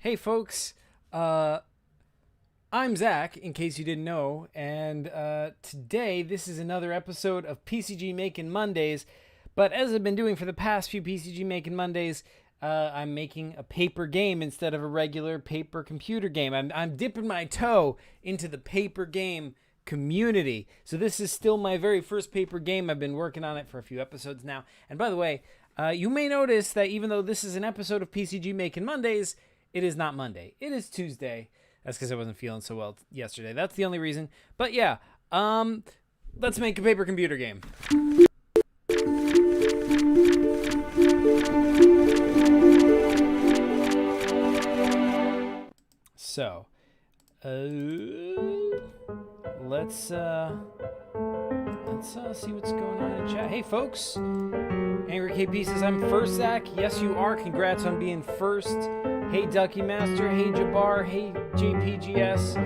Hey folks, I'm Zach, in case you didn't know, and today this is another episode of PCG Makin' Mondays, but as I've been doing for the past few PCG Makin' Mondays, I'm making a paper game instead of a regular paper computer game. I'm dipping my toe into the paper game community. So this is still my very first paper game. I've been working on it for a few episodes now. And by the way, you may notice that even though this is an episode of PCG Makin' Mondays, it is not Monday. It is Tuesday. That's because I wasn't feeling so well yesterday. That's the only reason. But yeah, let's make a paper computer game. So, let's see what's going on in chat. Hey, folks. Angry KP says, I'm first, Zach. Yes, you are. Congrats on being first. Hey, Ducky Master. Hey, Jabbar. Hey, JPGS.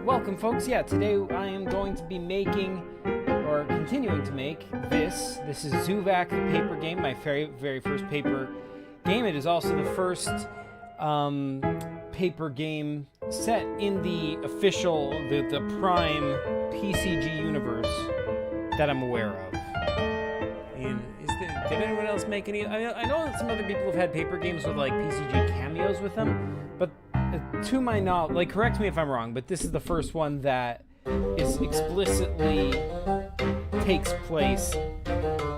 Welcome, folks. Yeah, today I am going to be making, or continuing to make, this. This is Zuvak, the paper game, my very, very first paper game. It is also the first paper game set in the official, the prime PCG universe that I'm aware of. Did anyone else make any? I know that some other people have had paper games with like PCG cameos with them, but to my knowledge, like correct me if I'm wrong, but this is the first one that is explicitly takes place.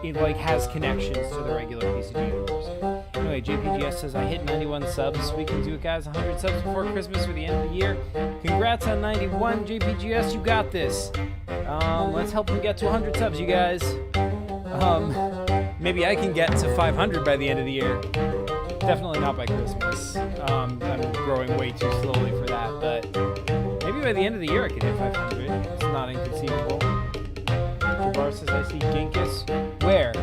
It like has connections to the regular PCG universe. Anyway, JPGS says I hit 91 subs. We can do it, guys. 100 subs before Christmas for the end of the year. Congrats on 91, JPGS. You got this. Let's help him get to 100 subs, you guys. Maybe I can get to 500 by the end of the year. Definitely not by Christmas. I'm growing way too slowly for that, but maybe by the end of the year I could hit 500. It's not inconceivable. Jabbar says I see Ginkus. Where?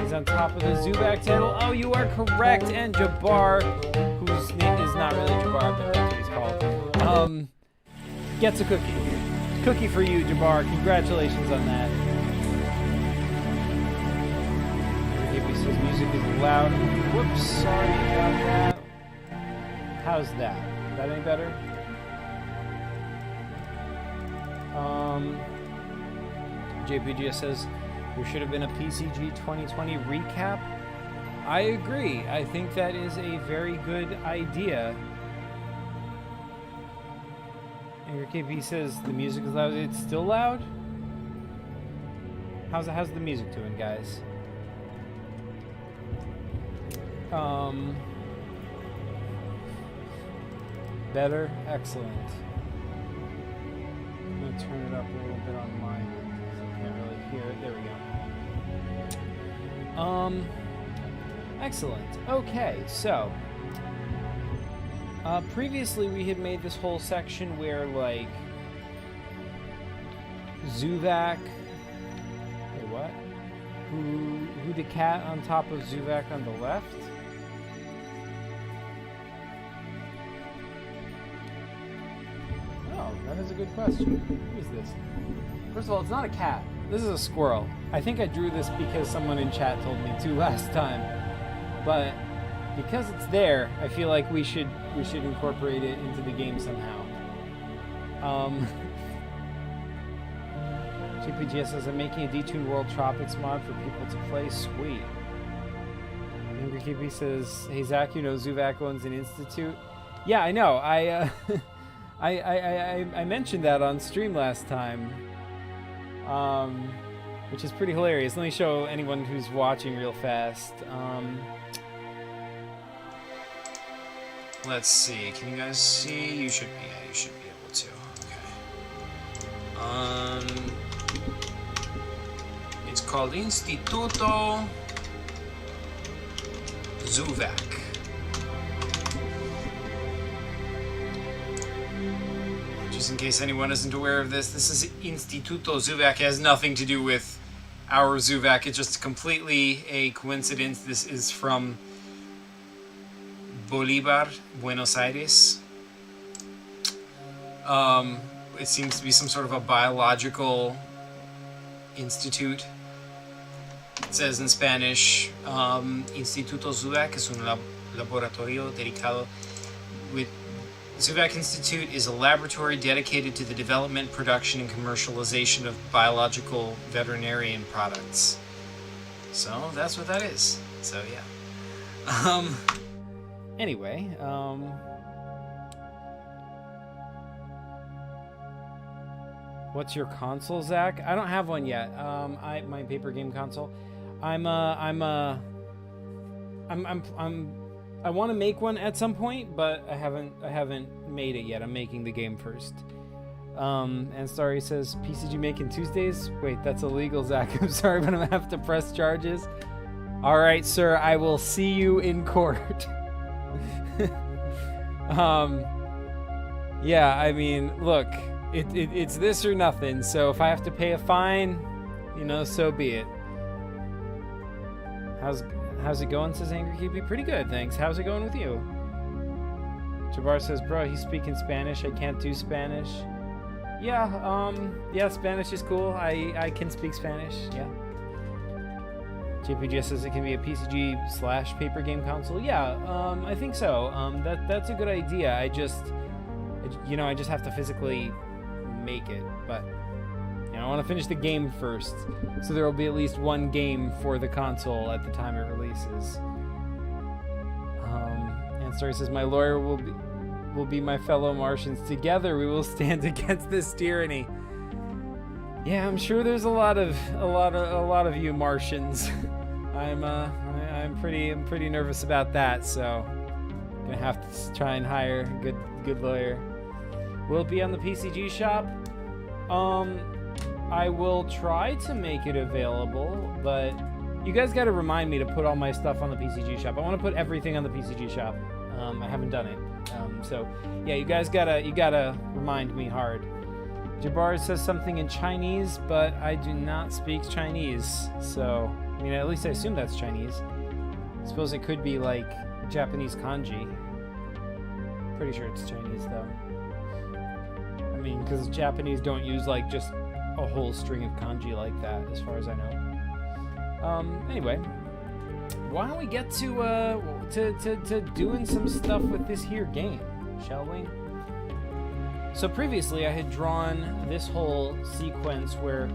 He's on top of the Zubak table. Oh, you are correct. And Jabbar, whose name is not really Jabbar, but that's what he's called, gets a cookie. Cookie for you, Jabbar. Congratulations on that. His music is loud. Whoops, sorry about that. How's that? Is that any better? JPG says there should have been a PCG 2020 recap. I agree. I think that is a very good idea. And KP says the music is loud. It's still loud? How's the music doing, guys? Better? Excellent. I'm going to turn it up a little bit on my end because I can't really hear it. There we go. Excellent. Okay, so previously we had made this whole section where like Zuvak, wait, what? Who the cat on top of Zuvak on the left? Oh, that is a good question. Who is this? First of all, it's not a cat. This is a squirrel. I think I drew this because someone in chat told me to last time. But because it's there, I feel like we should incorporate it into the game somehow. JPGS says I'm making a Detune World Tropics mod for people to play. Sweet. Angry KP says, hey Zach, you know Zuvak owns an institute? Yeah, I know. I mentioned that on stream last time, which is pretty hilarious. Let me show anyone who's watching real fast. Let's see. Can you guys see? You should be. Yeah, you should be able to. Okay. It's called Instituto Zuvak. Just in case anyone isn't aware of this, this is Instituto Zuvak. It has nothing to do with our Zuvak. It's just completely a coincidence. This is from Bolivar, Buenos Aires. It seems to be some sort of a biological institute. It says in Spanish, Instituto Zuvac es un laboratorio dedicado with Zuvac Institute is a laboratory dedicated to the development, production, and commercialization of biological veterinarian products. So that's what that is. So yeah. Anyway, what's your console, Zach? I don't have one yet. My paper game console. I want to make one at some point, but I haven't made it yet. I'm making the game first. And Starry says PCG Makin Tuesdays. Wait, that's illegal, Zach. I'm sorry, but I'm gonna have to press charges. All right, sir. I will see you in court. Yeah. I mean, look. It's this or nothing. So if I have to pay a fine, so be it. How's it going? Says Angry KP. Pretty good, thanks. How's it going with you? Jabbar says, bro, he's speaking Spanish. I can't do Spanish. Yeah, Spanish is cool. I can speak Spanish. Yeah. JPG says it can be a PCG / paper game console. Yeah, I think so. That's a good idea. I just have to physically make it, but I want to finish the game first, so there will be at least one game for the console at the time it releases. And Story says my lawyer will be my fellow Martians. Together we will stand against this tyranny. Yeah, I'm sure there's a lot of you Martians. I'm pretty nervous about that, so I'm gonna have to try and hire a good lawyer. Will it be on the PCG shop? I will try to make it available, but you guys got to remind me to put all my stuff on the PCG shop. I want to put everything on the PCG shop. I haven't done it, so yeah, you guys gotta remind me hard. Jabbar says something in Chinese, but I do not speak Chinese, so I mean, at least I assume that's Chinese. I suppose it could be like Japanese kanji. Pretty sure it's Chinese though. I mean, because Japanese don't use like just a whole string of kanji like that, as far as I know. Anyway, why don't we get to doing some stuff with this here game, shall we? So previously I had drawn this whole sequence where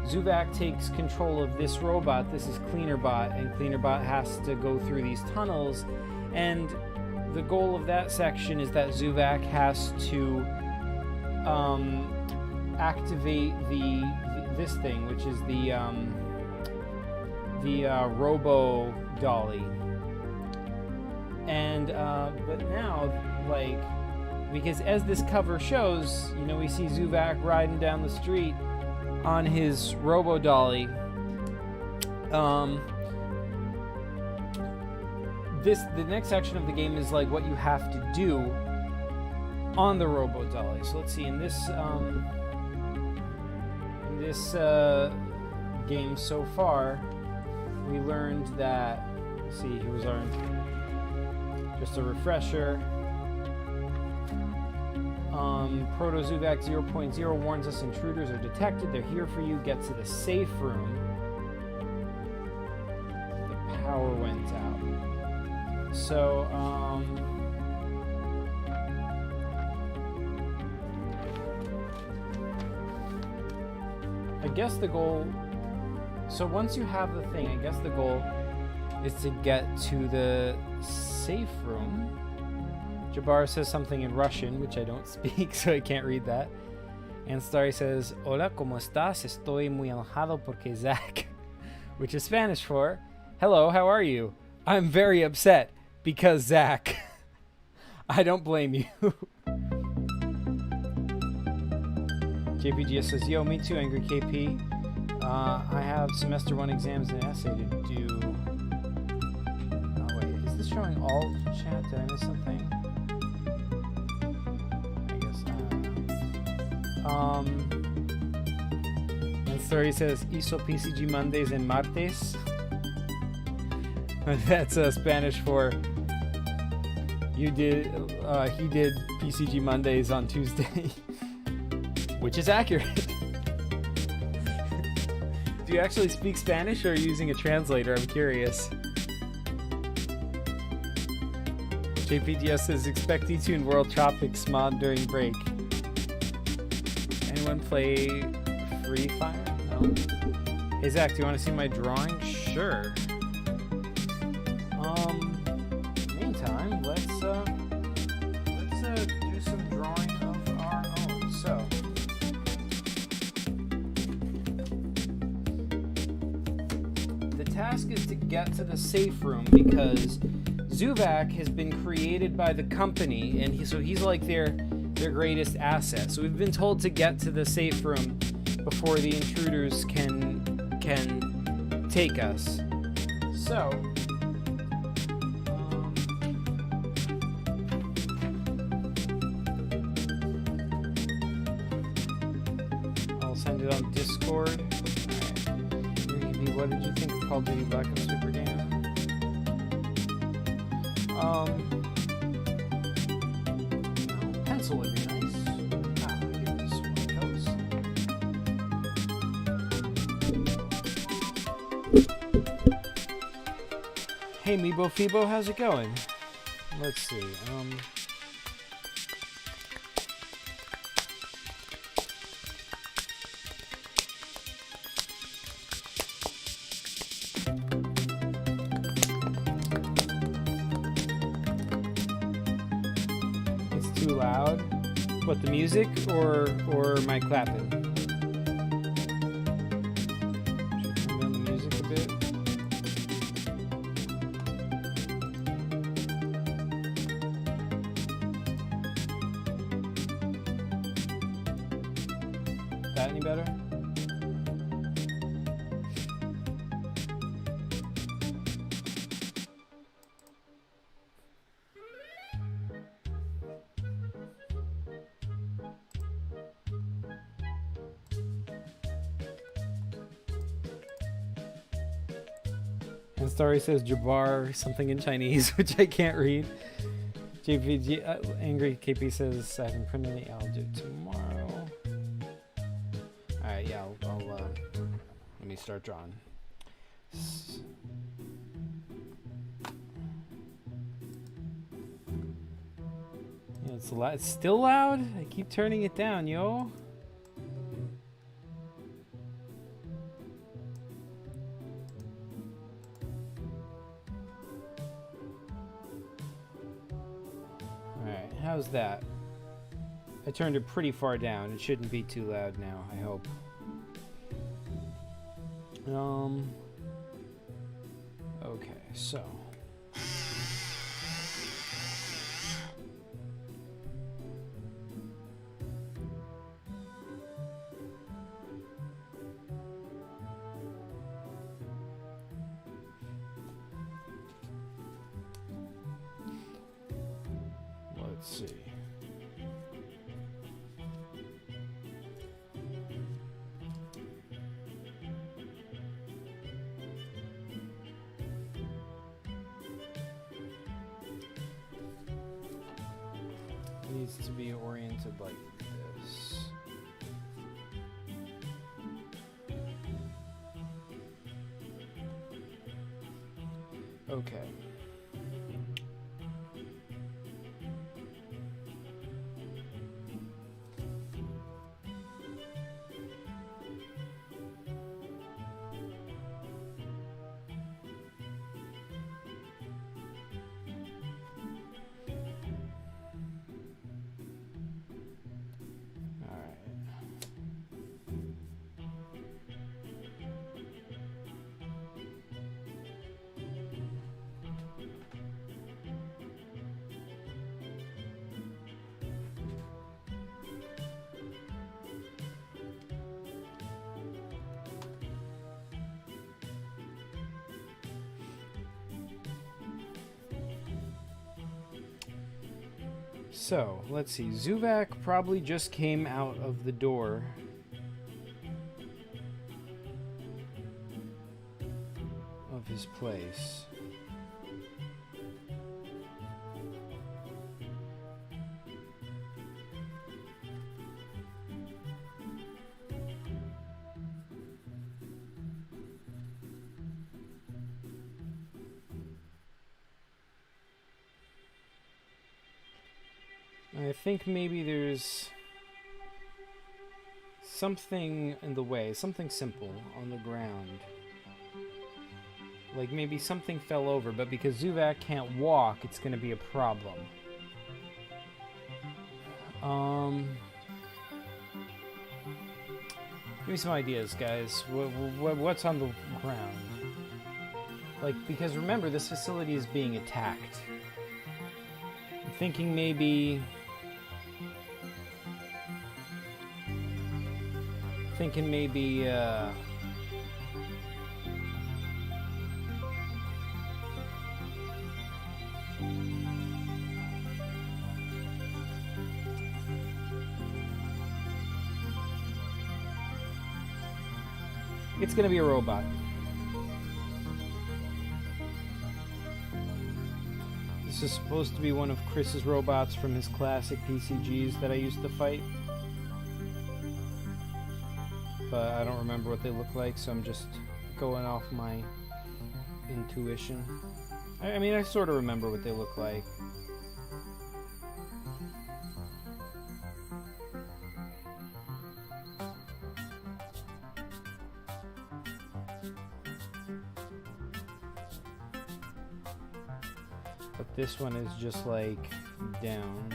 Zuvac takes control of this robot. This is Cleanerbot, and Cleanerbot has to go through these tunnels, and the goal of that section is that Zuvac has to activate this thing, which is the Robo Dolly. And but now, like, because as this cover shows, we see Zuvac riding down the street on his Robo Dolly. The next section of the game is like what you have to do on the Robo Dolly. So let's see, in this game so far, we learned that, let's see, here's our, just a refresher. Proto Zuvac 0.0 warns us intruders are detected. They're here for you. Get to the safe room. The power went out. So, I guess the goal, so once you have the thing, I guess the goal is to get to the safe room. Jabbar says something in Russian, which I don't speak, so I can't read that. And Starry says, Hola, ¿cómo estás? Estoy muy enojado porque Zach, which is Spanish for, hello, how are you? I'm very upset because Zach. I don't blame you. JPGS says, yo, me too, Angry KP. I have semester 1 exams and an essay to do. Oh, wait, is this showing all chat? Did I miss something? And Story says, hizo PCG Mondays and martes. That's Spanish for he did PCG Mondays on Tuesday. Which is accurate. Do you actually speak Spanish or are you using a translator? I'm curious. JPGS says, expect eTune World Tropics mod during break. Anyone play Free Fire? No? Hey Zach, do you want to see my drawing? Sure. Meantime, let's do some drawing of our own. So, the task is to get to the safe room because Zuvak has been created by the company, and he's like their greatest asset. So we've been told to get to the safe room before the intruders can take us. So I'll send it on Discord. What did you think of Call of Duty Black Ops Super Game? Pencil would be nice. Give this one a toast. Hey Meebo Feebo, how's it going? Let's see. Too loud? What, the music or my clapping? Should turn down the music a bit. That any better? And Story says Jabbar something in Chinese, which I can't read. JPG Angry KP says I haven't printed it. I'll do it tomorrow. All right, yeah, I'll let me start drawing. Yeah, it's loud. It's still loud. I keep turning it down, yo. How's that? I turned it pretty far down. It shouldn't be too loud now, I hope. Okay, so. Let's see. It needs to be oriented like this. Okay. So, let's see. Zuvak probably just came out of the door. Of his place. I think maybe there's something in the way, something simple on the ground. Like maybe something fell over, but because Zuvak can't walk, it's going to be a problem. Give me some ideas, guys. What's on the ground? Like, because remember, this facility is being attacked. I'm thinking maybe... it's gonna be a robot. This is supposed to be one of Chris's robots from his classic PCGs that I used to fight. But I don't remember what they look like, so I'm just going off my intuition. I mean, I sort of remember what they look like. But this one is just like down.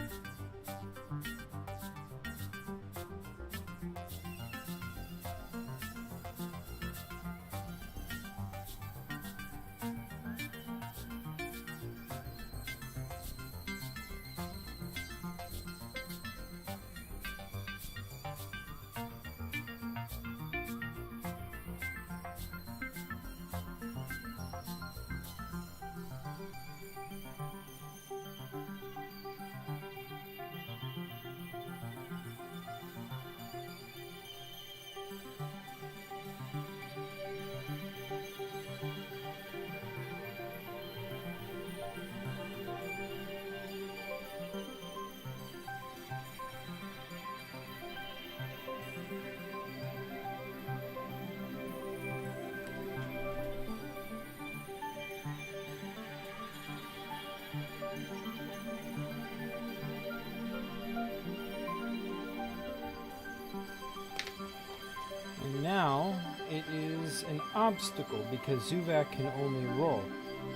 Now it is an obstacle because Zuvak can only roll.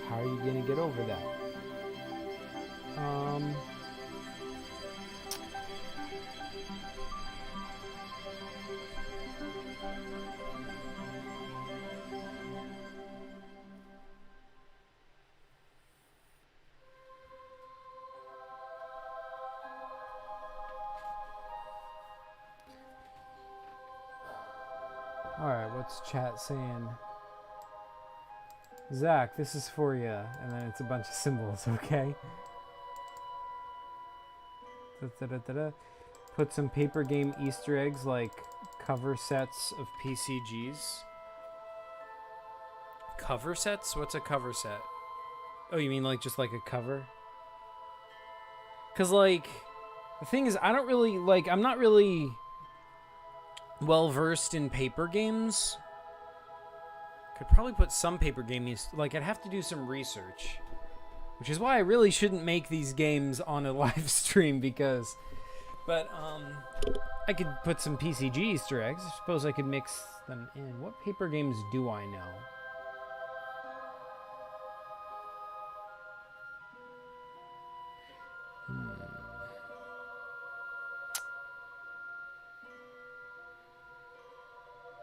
How are you going to get over that? Alright, what's chat saying? Zach, this is for you. And then it's a bunch of symbols, okay? Put some paper game Easter eggs like cover sets of PCGs. Cover sets? What's a cover set? Oh, you mean like just like a cover? Because like, the thing is, I'm not really well versed in paper games. Could probably put some paper games, like I'd have to do some research, which is why I really shouldn't make these games on a live stream but I could put some PCG Easter eggs. I suppose I could mix them in. What paper games do I know?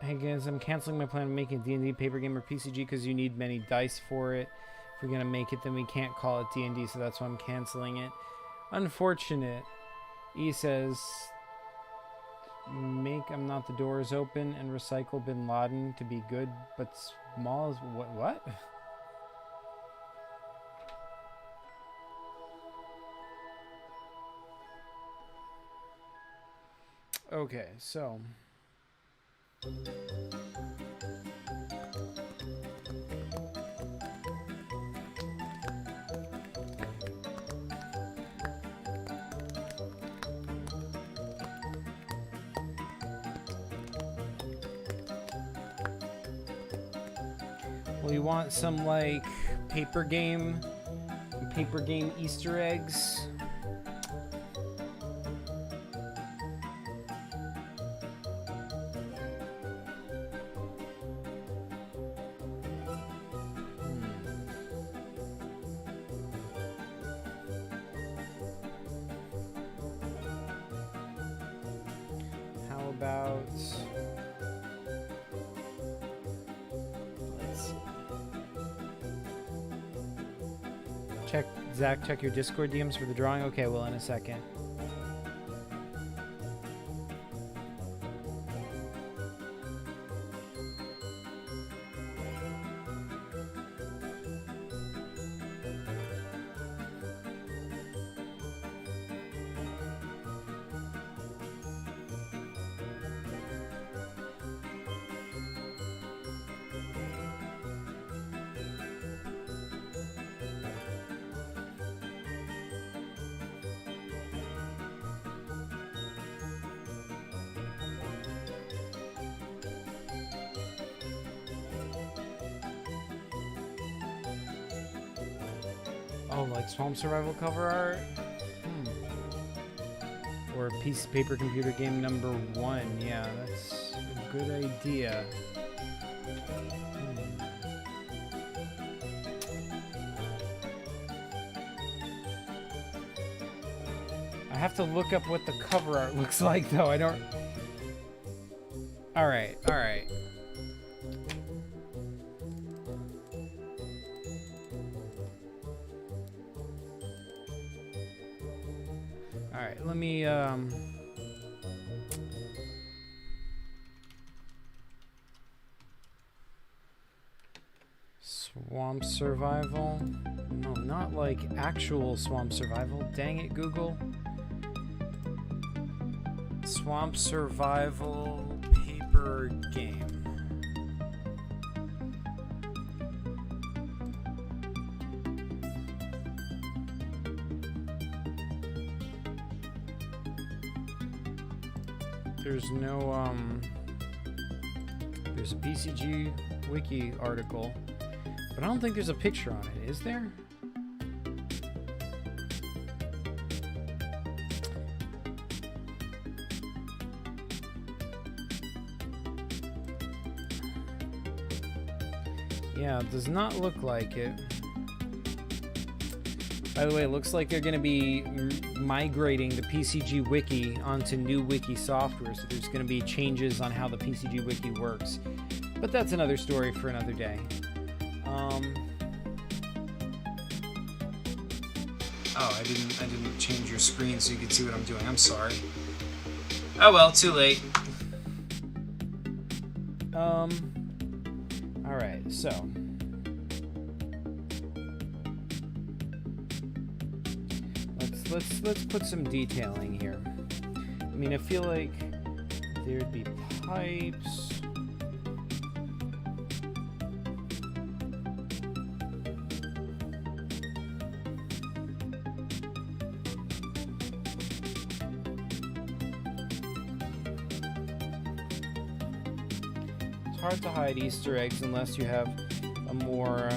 Hey guys, I'm canceling my plan of making a D&D paper game or PCG because you need many dice for it. If we're going to make it, then we can't call it D&D, so that's why I'm canceling it. Unfortunate. E says, make I'm not the doors open and recycle Bin Laden to be good, but small as... What? Okay, so... Well, you want some like paper game Easter eggs. layouts. Let's see. Check, Zach, check your Discord DMs for the drawing. Okay, well, in a second. Oh, like Swamp Survival cover art? Or Piece of Paper Computer Game number 1. Yeah, that's a good idea. I have to look up what the cover art looks like, though. I don't... Alright, alright. Alright, let me, Swamp Survival? No, not like actual Swamp Survival. Dang it, Google. Swamp Survival paper game. There's no, there's a PCG wiki article, but I don't think there's a picture on it, is there? Yeah, it does not look like it. By the way, it looks like they're going to be migrating the PCG Wiki onto new Wiki software, so there's going to be changes on how the PCG Wiki works. But that's another story for another day. Oh, I didn't change your screen so you could see what I'm doing. I'm sorry. Oh well, too late. All right, so. Let's put some detailing here. I mean, I feel like there'd be pipes. It's hard to hide Easter eggs unless you have a more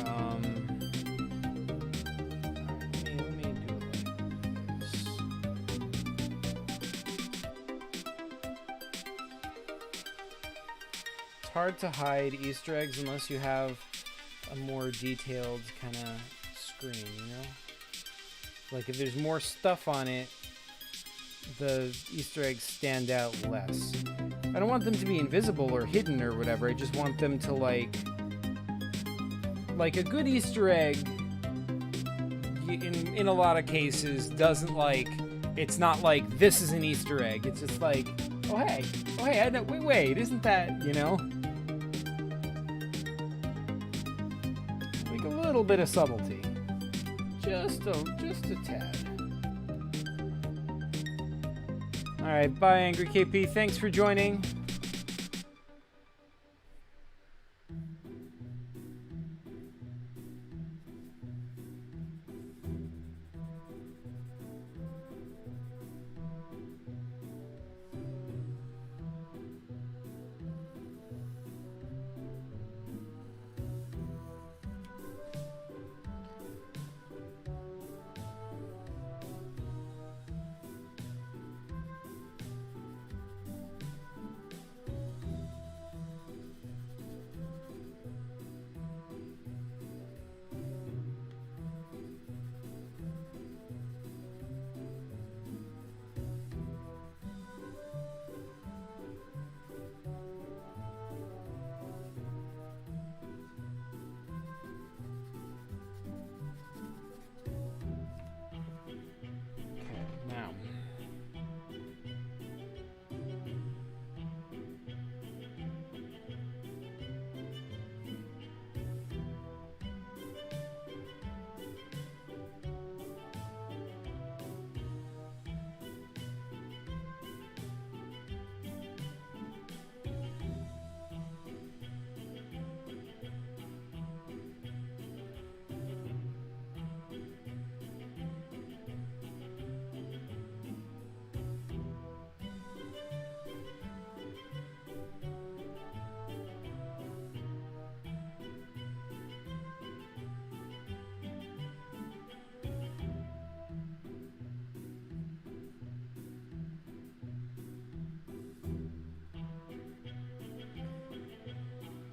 hard to hide Easter eggs unless you have a more detailed kind of screen, you know? Like if there's more stuff on it, the Easter eggs stand out less. I don't want them to be invisible or hidden or whatever. I just want them to like a good Easter egg in a lot of cases doesn't like, it's not like this is an Easter egg. It's just like, oh hey, I know, wait, isn't that, you know? Like a little bit of subtlety. Just a tad. Alright, bye Angry KP, thanks for joining.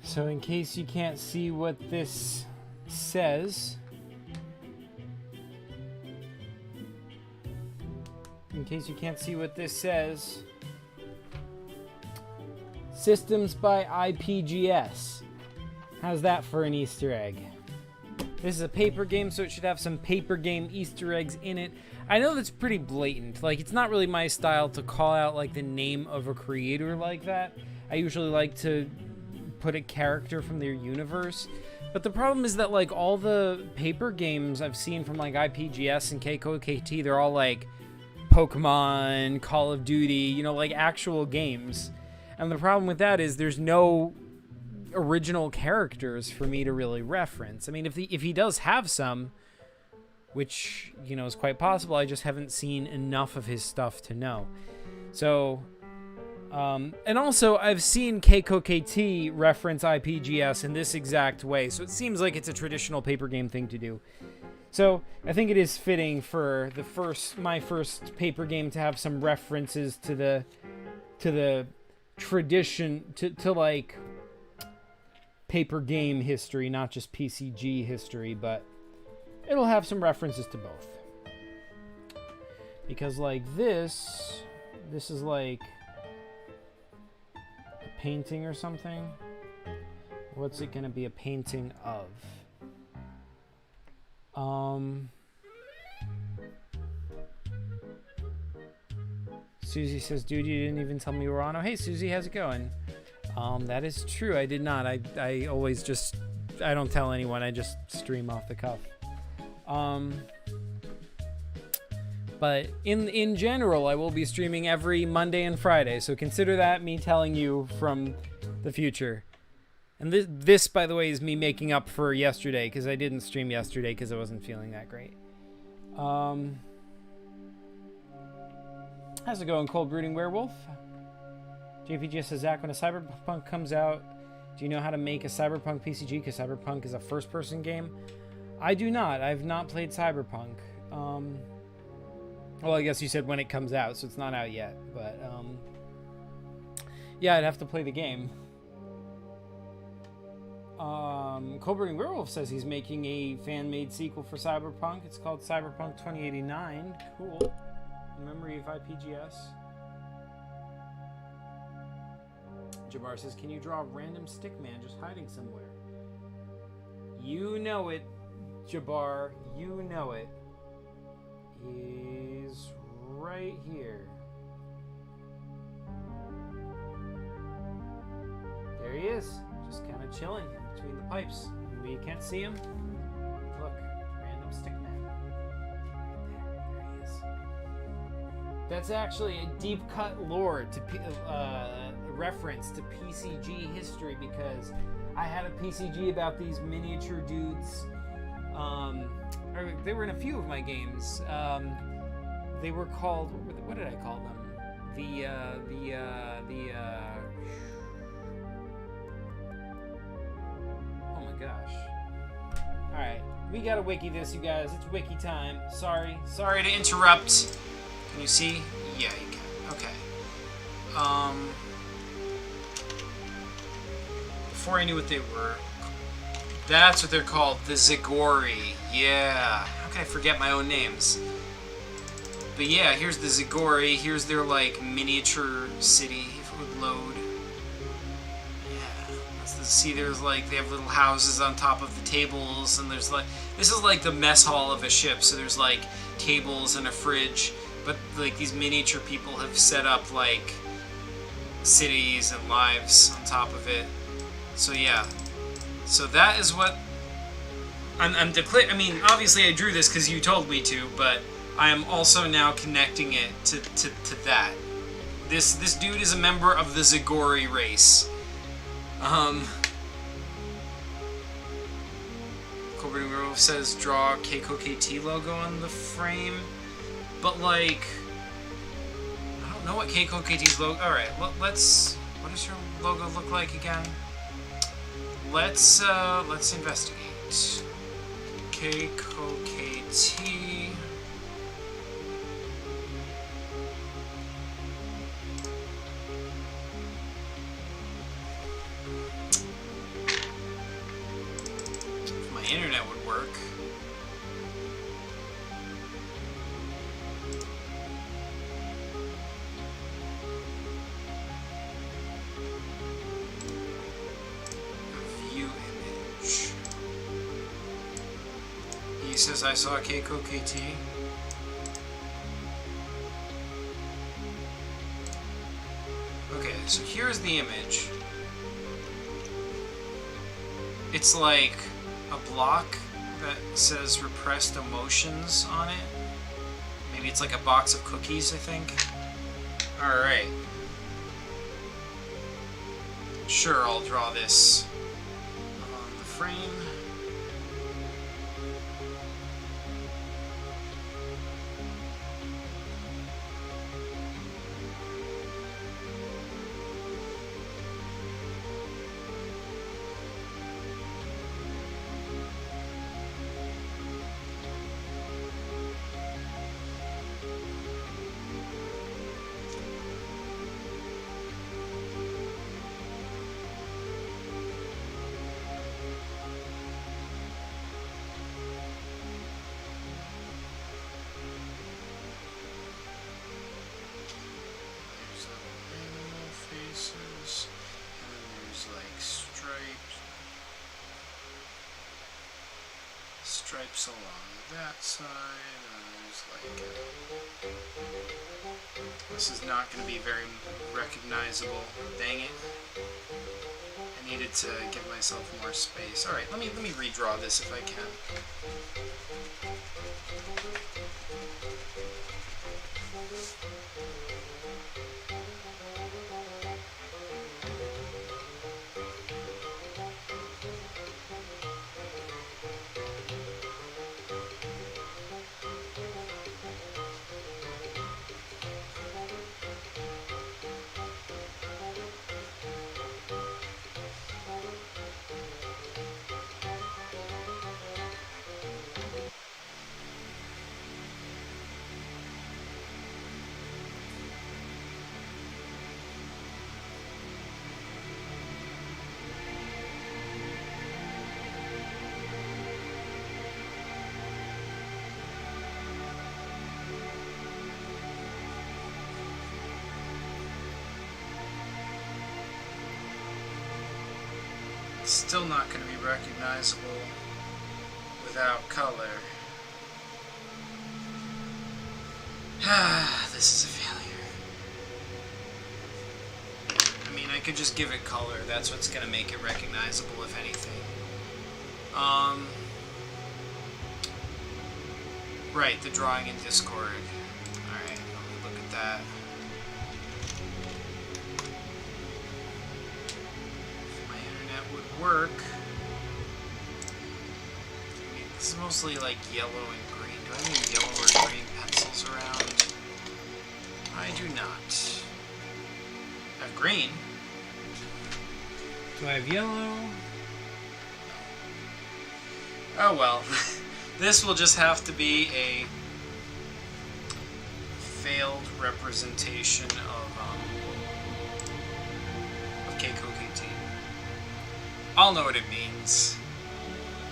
So in case you can't see what this says, Systems by IPGS. How's that for an Easter egg? This is a paper game, so it should have some paper game Easter eggs in it. I know that's pretty blatant. Like, it's not really my style to call out, like, the name of a creator like that. I usually like to put a character from their universe. But the problem is that, like, all the paper games I've seen from, like, IPGS and KKT, they're all, like, Pokemon, Call of Duty, you know, like, actual games. And the problem with that is there's no original characters for me to really reference. I mean, if he does have some, which, you know, is quite possible, I just haven't seen enough of his stuff to know. So, and also I've seen KKT reference IPGS in this exact way, so it seems like it's a traditional paper game thing to do. So I think it is fitting for my first paper game to have some references to the tradition, to like paper game history, not just PCG history, but it'll have some references to both. Because like this is like a painting or something. What's it gonna be a painting of? Susie says, dude, you didn't even tell me you were on. Oh, hey, Susie, how's it going? That is true. I did not. I always just, I don't tell anyone. I just stream off the cuff. But in general, I will be streaming every Monday and Friday. So consider that me telling you from the future. And this, by the way, is me making up for yesterday, because I didn't stream yesterday because I wasn't feeling that great. How's it going, Cold Brooding Werewolf? JPG says, Zach, when a Cyberpunk comes out, do you know how to make a Cyberpunk PCG? Because Cyberpunk is a first-person game. I do not. I've not played Cyberpunk. Well, I guess you said when it comes out, so it's not out yet. But, yeah, I'd have to play the game. Cold Brooding Werewolf says he's making a fan-made sequel for Cyberpunk. It's called Cyberpunk 2089. Cool. In memory of IPGS. Jabbar says, can you draw a random stick man just hiding somewhere? You know it, Jabbar. You know it. He's right here. There he is. Just kind of chilling between the pipes. We can't see him. Look, random stick man. There he is. That's actually a deep cut lore to reference to PCG history, because I had a PCG about these miniature dudes. Or they were in a few of my games. They were called, what did I call them? Oh my gosh. Alright, we gotta wiki this, you guys. It's wiki time. Sorry to interrupt. Can you see? Yeah, you can. Okay. Before I knew what they were, that's what they're called, the Zigori. Yeah. How can I forget my own names? But yeah, here's the Zigori. Here's their, like, miniature city, if it would load. Yeah. See, there's, like, they have little houses on top of the tables, and there's, like, this is like the mess hall of a ship, so there's, like, tables and a fridge, but, like, these miniature people have set up, like, cities and lives on top of it. So, yeah. So that is what I'm declaring. I mean, obviously I drew this because you told me to, but I am also now connecting it to that. This dude is a member of the Zigori race. Cobra Grove says draw KKT logo on the frame, but like I don't know what KKT's logo. All right, let's. What does your logo look like again? Let's investigate. KKT. says I saw Keiko KT. Okay, so here's the image. It's like a block that says repressed emotions on it. Maybe it's like a box of cookies, I think. Alright. Sure, I'll draw this on the frame. Stripes along that side, and there's like this is not going to be very recognizable. Dang it. I needed to give myself more space. Alright, let me redraw this if I can. Still not going to be recognizable without color. This is a failure. I mean, I could just give it color. That's what's going to make it recognizable, if anything. Right, the drawing in Discord. Alright, let me look at that. Work. I mean, this is mostly like yellow and green. Do I have any yellow or green pencils around? I do not. I have green. Do I have yellow? Oh well. This will just have to be a failed representation of Keiko KT. I'll know what it means.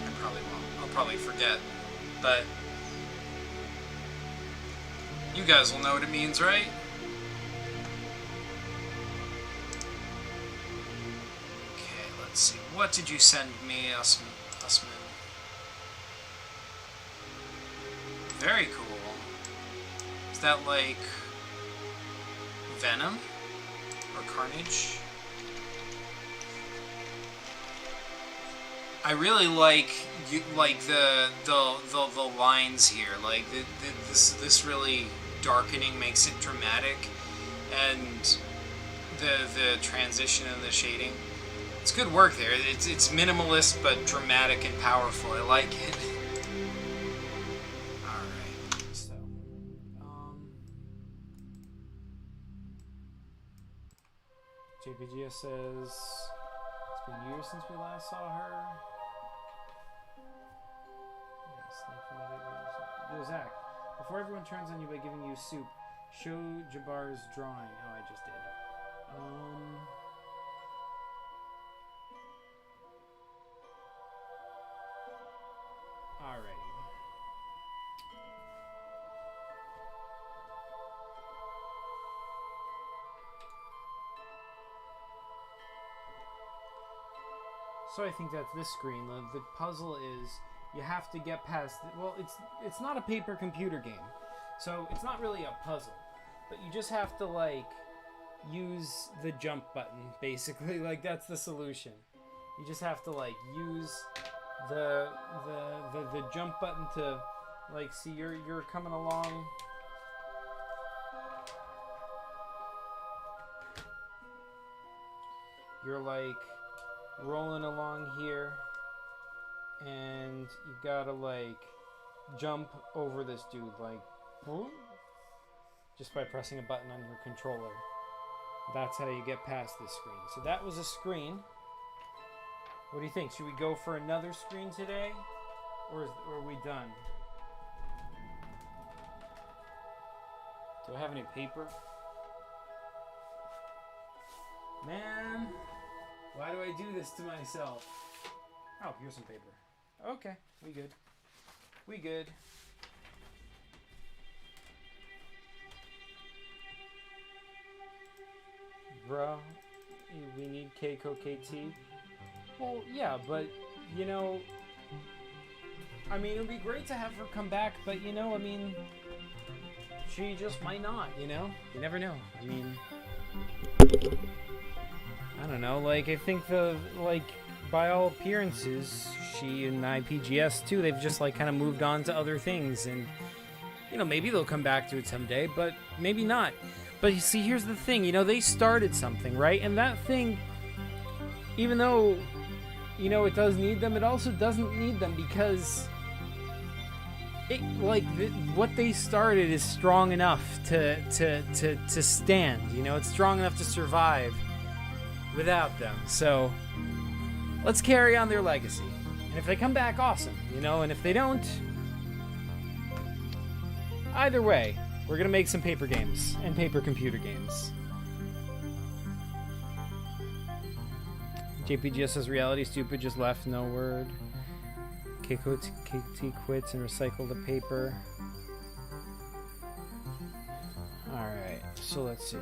I probably won't. I'll probably forget. But you guys will know what it means, right? Okay, let's see. What did you send me, Usman? Very cool. Is that like Venom? Or Carnage? I really like the lines here. Like this really darkening makes it dramatic, and the transition and the shading. It's good work there. It's minimalist but dramatic and powerful. I like it. All right. So, JPGS says it's been years since we last saw her. Yo, Zach, before everyone turns on you by giving you soup, show Jabbar's drawing. Oh, I just did. Alrighty. So I think that's this screen. The puzzle is you have to get past. Well, it's not a paper computer game, so it's not really a puzzle, but you just have to like use the jump button basically. Like that's the solution. You just have to like use the jump button to like see you're coming along. You're like rolling along here, and you gotta like jump over this dude like boom, just by pressing a button on your controller. That's how you get past this screen. So that was a screen. What do you think? Should we go for another screen today, or are we done? Do I have any paper? Man, why do I do this to myself? Oh, here's some paper. Okay, we good. We good. Bruh, we need Keiko KT. Well, yeah, but, you know, I mean, it would be great to have her come back, but, you know, I mean, she just might not, you know? You never know. I mean, I don't know, like, I think by all appearances, she and IPGS, too, they've just, like, kind of moved on to other things, and, you know, maybe they'll come back to it someday, but maybe not. But you see, here's the thing, you know, they started something, right? And that thing, even though, you know, it does need them, it also doesn't need them because it, like, what they started is strong enough to stand, you know? It's strong enough to survive without them. So, let's carry on their legacy. And if they come back, awesome, you know? And if they don't, either way, we're going to make some paper games and paper computer games. JPGS says reality stupid, just left, no word. KT quits and recycle the paper. Alright, so let's see.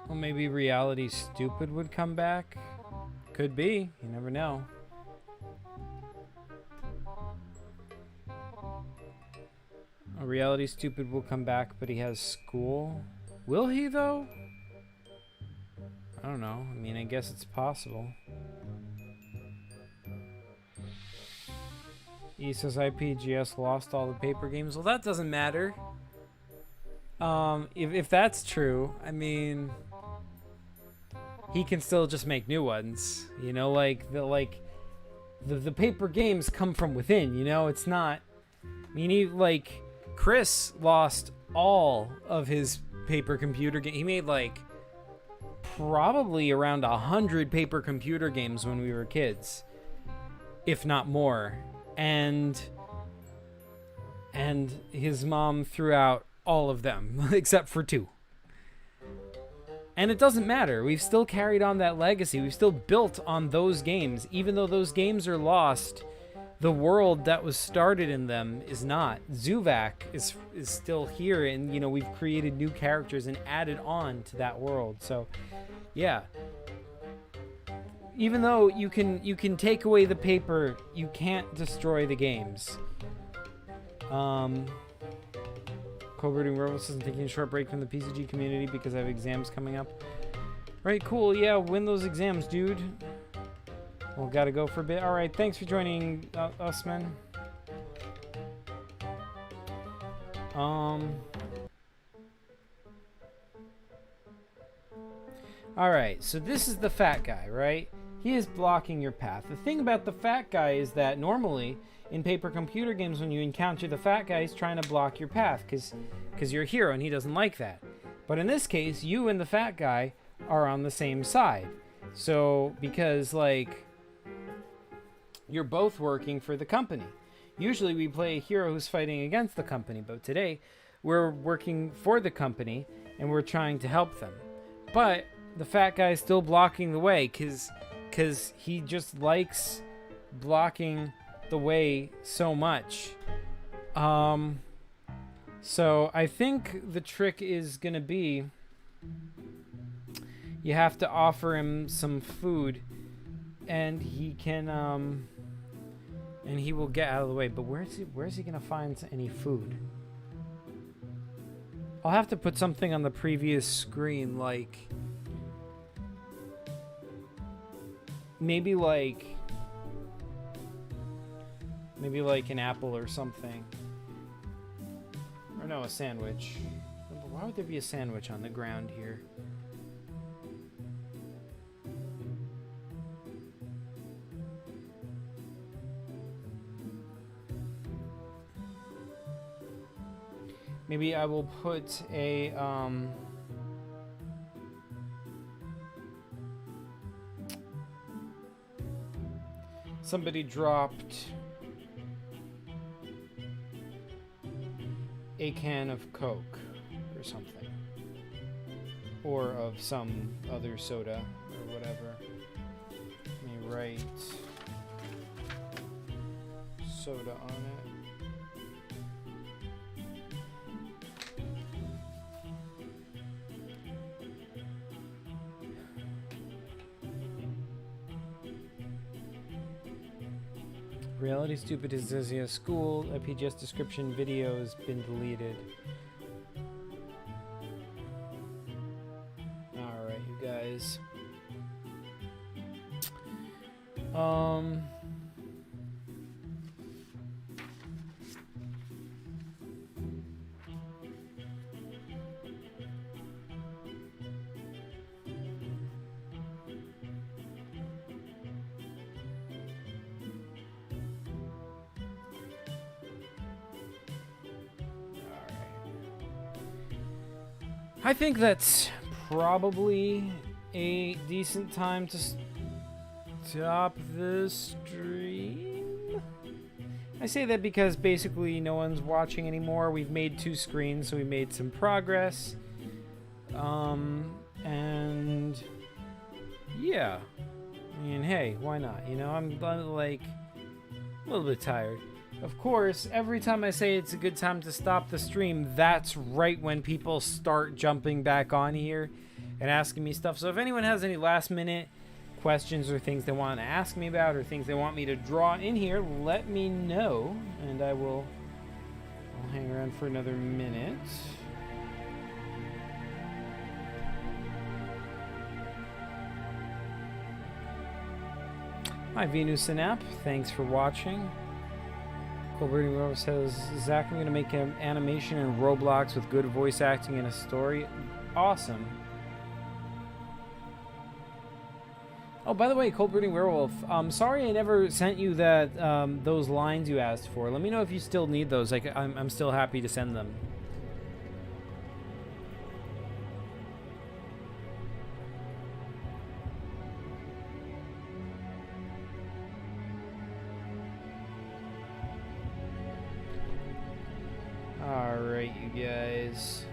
Well, maybe Reality Stupid would come back. Could be. You never know. Reality Stupid will come back, but he has school. Will he, though? I don't know. I mean, I guess it's possible. E says IPGS lost all the paper games. Well, that doesn't matter. If that's true, I mean, he can still just make new ones. You know, like the paper games come from within. You know, it's not. I mean, Chris lost all of his paper computer game. He made probably around 100 paper computer games when we were kids, if not more, and his mom threw out all of them except for 2. And it doesn't matter. We've still carried on that legacy. We've still built on those games. Even though those games are lost, the world that was started in them is not. Zuvak is still here, and you know, we've created new characters and added on to that world. So yeah, even though you can take away the paper, you can't destroy the games. Co-brooding Robot says, I'm taking a short break from the PCG community because I have exams coming up. Right, cool. Yeah, win those exams, dude. Well, gotta go for a bit. All right, thanks for joining us, man. All right, so this is the fat guy, right? He is blocking your path. The thing about the fat guy is that normally in paper computer games, when you encounter the fat guy, he's trying to block your path because you're a hero and he doesn't like that. But in this case, you and the fat guy are on the same side. So because you're both working for the company. Usually we play a hero who's fighting against the company, but today we're working for the company and we're trying to help them. But the fat guy is still blocking the way because he just likes blocking the way so much. So I think the trick is gonna be you have to offer him some food and he can and he will get out of the way. But where's he gonna find any food? I'll have to put something on the previous screen, maybe an apple or something. Or no, a sandwich. Why would there be a sandwich on the ground here? Maybe I will put a somebody dropped a can of Coke or something, or of some other soda or whatever. Let me write soda on it. Reality Stupid is Zizia School. A PGS description video has been deleted. Alright, you guys. I think that's probably a decent time to stop the stream. I say that because basically no one's watching anymore. We've made 2 screens, so we made some progress. And yeah, I mean, hey, why not? You know, I'm like a little bit tired. Of course, every time I say it's a good time to stop the stream, that's right when people start jumping back on here and asking me stuff. So if anyone has any last minute questions or things they want to ask me about or things they want me to draw in here, let me know and I'll hang around for another minute. Hi Venus Synap, thanks for watching. Colberting Rose says, Zach, I'm going to make an animation in Roblox with good voice acting and a story. Awesome. Oh, by the way, Cold Brooding Werewolf, sorry I never sent you that those lines you asked for. Let me know if you still need those. Like, I'm still happy to send them. Alright, you guys.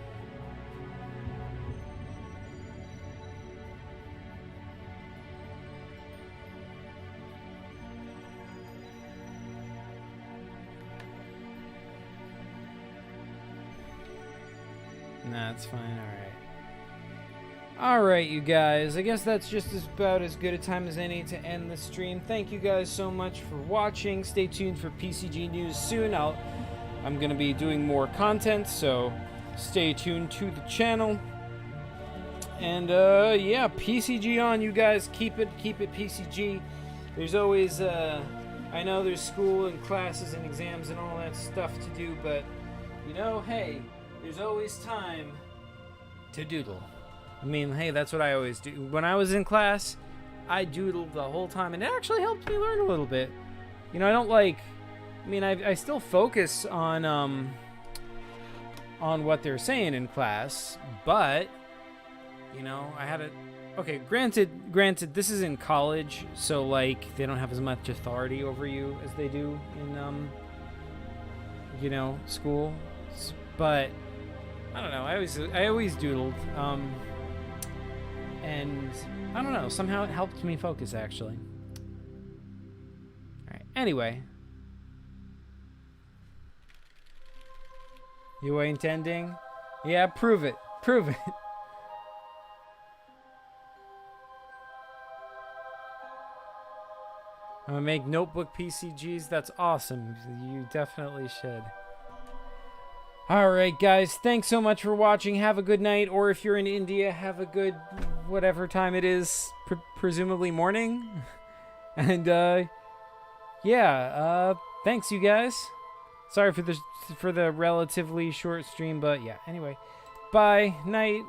Nah, it's fine. Alright, you guys. I guess that's just about as good a time as any to end the stream. Thank you guys so much for watching. Stay tuned for PCG news soon. I'm going to be doing more content, so stay tuned to the channel. And, yeah, PCG on, you guys. Keep it PCG. There's always, I know there's school and classes and exams and all that stuff to do, but, you know, hey, there's always time to doodle. I mean, hey, that's what I always do. When I was in class, I doodled the whole time, and it actually helped me learn a little bit. You know, I don't like... I mean, I still focus on what they're saying in class, but, you know, I had a... Okay, granted, this is in college, so, like, they don't have as much authority over you as they do in, you know, school. But, I don't know, I always doodled, and, I don't know, somehow it helped me focus, actually. Alright, anyway... You ain't ending? Yeah, prove it. Prove it. I'm gonna make notebook PCGs. That's awesome. You definitely should. Alright, guys. Thanks so much for watching. Have a good night. Or if you're in India, have a good whatever time it is. Presumably morning. And, yeah. Thanks, you guys. Sorry for the relatively short stream, but yeah. Anyway, bye, night.